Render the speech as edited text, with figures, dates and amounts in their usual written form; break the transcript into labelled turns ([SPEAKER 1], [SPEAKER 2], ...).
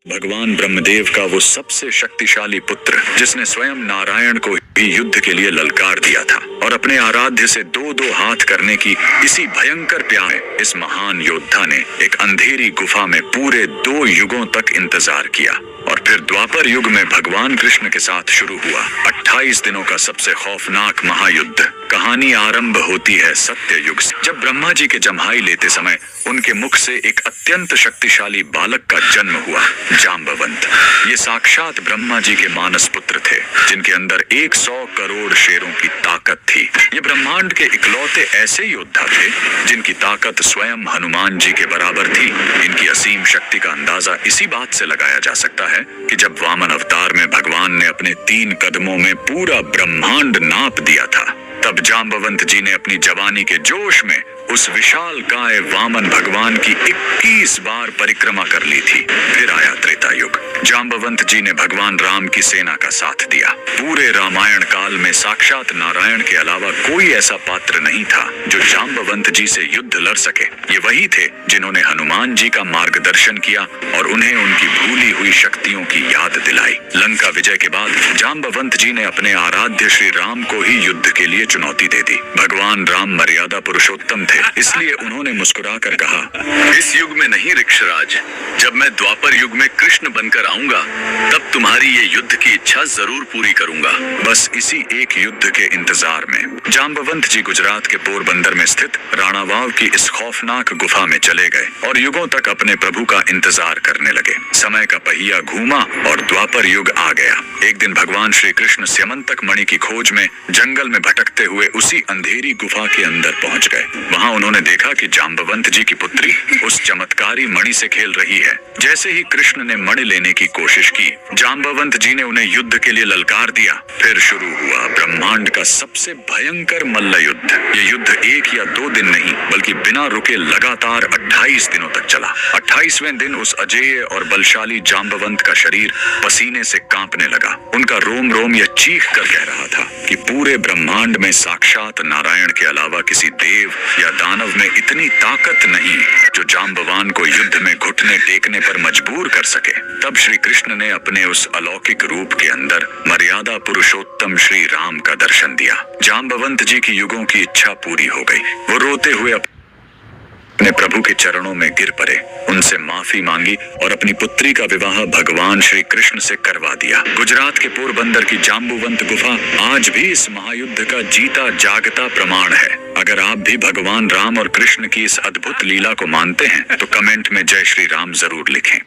[SPEAKER 1] भगवान ब्रह्मदेव का वो सबसे शक्तिशाली पुत्र जिसने स्वयं नारायण को भी युद्ध के लिए ललकार दिया था और अपने आराध्य से दो दो हाथ करने की इसी भयंकर प्यार, इस महान योद्धा ने एक अंधेरी गुफा में पूरे 2 युगों तक इंतजार किया और फिर द्वापर युग में भगवान कृष्ण के साथ शुरू हुआ 28 दिनों का सबसे खौफनाक महायुद्ध। कहानी आरंभ होती है सत्य युग से, जब ब्रह्मा जी के जम्हाई लेते समय उनके मुख से एक अत्यंत शक्तिशाली बालक का जन्म हुआ, जाम्बवंत। ये साक्षात ब्रह्मा जी के मानस पुत्र थे, जिनके अंदर 100 करोड़ शेरों की ताकत थी। ये ब्रह्मांड के इकलौते ऐसे योद्धा थे जिनकी ताकत स्वयं हनुमान जी के बराबर थी। इनकी असीम शक्ति का अंदाजा इसी बात से लगाया जा सकता है कि जब वामन अवतार में भगवान ने अपने 3 कदमों में पूरा ब्रह्मांड नाप दिया था, तब जाम्बवंत जी ने अपनी जवानी के जोश में उस विशाल काय वामन भगवान की 21 बार परिक्रमा कर ली थी। फिर आया त्रेता युग। जाम्बवंत जी ने भगवान राम की सेना का साथ दिया। पूरे रामायण काल में साक्षात नारायण के अलावा कोई ऐसा पात्र नहीं था जो जाम्बवंत जी से युद्ध लड़ सके। ये वही थे जिन्होंने हनुमान जी का मार्गदर्शन किया और उन्हें उनकी भूली हुई शक्तियों की याद दिलाई। लंका विजय के बाद जाम्बवंत जी ने अपने आराध्य श्री राम को ही युद्ध के लिए चुनौती दे दी। भगवान राम मर्यादा पुरुषोत्तम थे, इसलिए उन्होंने मुस्कुराकर कहा,
[SPEAKER 2] इस युग में नहीं ऋक्षराज, जब मैं द्वापर युग में कृष्ण बनकर आऊंगा तब तुम्हारी ये युद्ध की इच्छा जरूर पूरी करूंगा।
[SPEAKER 1] बस इसी एक युद्ध के इंतजार में जाम्बवंत जी गुजरात के पोरबंदर में स्थित राणावाव की इस खौफनाक गुफा में चले गए और युगों तक अपने प्रभु का इंतजार करने लगे। समय का पहिया घूमा और द्वापर युग आ गया। एक दिन भगवान श्री कृष्ण स्यमंतक मणि की खोज में जंगल में भटकते हुए उसी अंधेरी गुफा के अंदर पहुंच गए। वहां उन्होंने देखा कि जाम्बवंत जी की पुत्री उस चमत्कारी मणि से खेल रही है। जैसे ही कृष्ण ने मणि लेने की कोशिश की, जाम्बवंत जी ने उन्हें युद्ध के लिए ललकार दिया। फिर शुरू हुआ ब्रह्मांड का सबसे भयंकर मल्ल युद्ध। ये युद्ध 1 या 2 दिन नहीं बल्कि बिना रुके लगातार 28 दिनों तक चला। 28वें दिन उस अजेय और बलशाली जाम्बवंत का शरीर पसीने से कांपने लगा। उनका रोम रोम यह चीख कर कह रहा था कि पूरे ब्रह्मांड में साक्षात नारायण के अलावा किसी देव या दानव में इतनी ताकत नहीं जो जाम्बवान को युद्ध में घुटने टेकने पर मजबूर कर सके। तब श्री कृष्ण ने अपने उस अलौकिक रूप के अंदर मर्यादा पुरुषोत्तम श्री राम का दर्शन दिया। जाम्बवंत जी की युगों की इच्छा पूरी हो गई। वो रोते हुए अपने प्रभु के चरणों में गिर पड़े, उनसे माफी मांगी और अपनी पुत्री का विवाह भगवान श्री कृष्ण से करवा दिया। गुजरात के पोरबंदर की जाम्बुवंत गुफा आज भी इस महायुद्ध का जीता जागता प्रमाण है। अगर आप भी भगवान राम और कृष्ण की इस अद्भुत लीला को मानते हैं तो कमेंट में जय श्री राम जरूर लिखें।